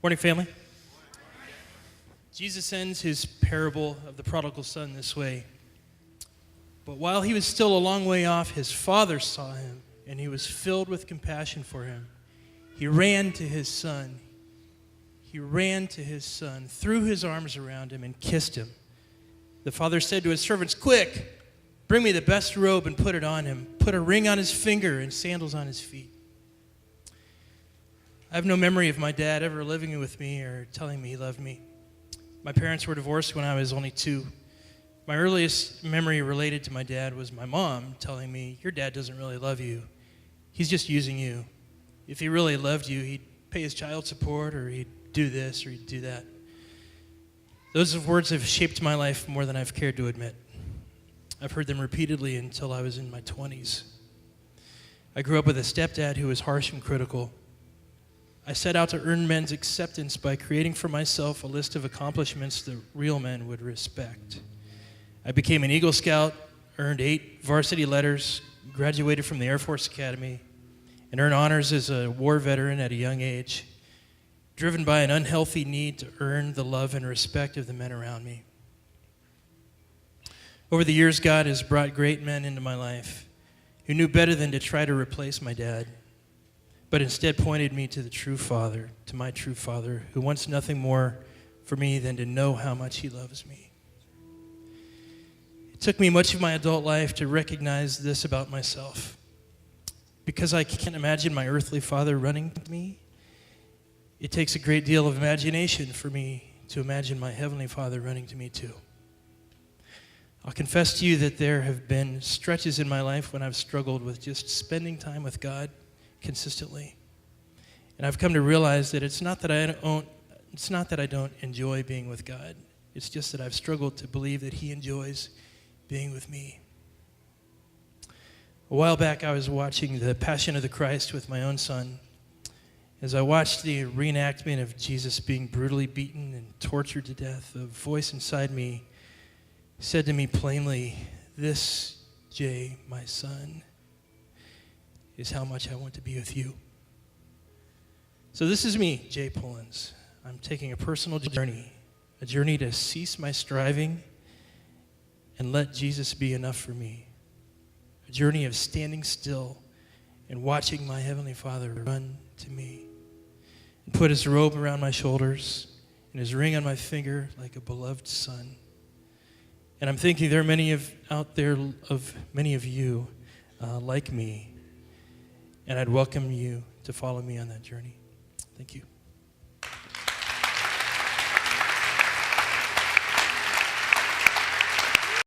Morning, family. Jesus ends his parable of the prodigal son this way. But while he was still a long way off, his father saw him, and he was filled with compassion for him. He ran to his son. Threw his arms around him, and kissed him. The father said to his servants, "Quick, bring me the best robe and put it on him. Put a ring on his finger and sandals on his feet." I have no memory of my dad ever living with me or telling me he loved me. My parents were divorced when I was only 2. My earliest memory related to my dad was my mom telling me, "Your dad doesn't really love you. He's just using you. If he really loved you, he'd pay his child support, or he'd do this, or he'd do that." Those words have shaped my life more than I've cared to admit. I've heard them repeatedly until I was in my 20s. I grew up with a stepdad who was harsh and critical. I set out to earn men's acceptance by creating for myself a list of accomplishments that real men would respect. I became an Eagle Scout, earned 8 varsity letters, graduated from the Air Force Academy, and earned honors as a war veteran at a young age, driven by an unhealthy need to earn the love and respect of the men around me. Over the years, God has brought great men into my life who knew better than to try to replace my dad, but instead pointed me to my true father, who wants nothing more for me than to know how much he loves me. It took me much of my adult life to recognize this about myself. Because I can't imagine my earthly father running to me, it takes a great deal of imagination for me to imagine my heavenly Father running to me too. I'll confess to you that there have been stretches in my life when I've struggled with just spending time with God consistently. And I've come to realize that it's not that I don't enjoy being with God. It's just that I've struggled to believe that he enjoys being with me. A while back, I was watching The Passion of the Christ with my own son. As I watched the reenactment of Jesus being brutally beaten and tortured to death, a voice inside me said to me plainly, "This, Jay, my son, is how much I want to be with you." So this is me, Jay Pullins. I'm taking a personal journey, a journey to cease my striving and let Jesus be enough for me. A journey of standing still and watching my Heavenly Father run to me and put his robe around my shoulders and his ring on my finger like a beloved son. And I'm thinking there are many of you like me, and I'd welcome you to follow me on that journey. Thank you.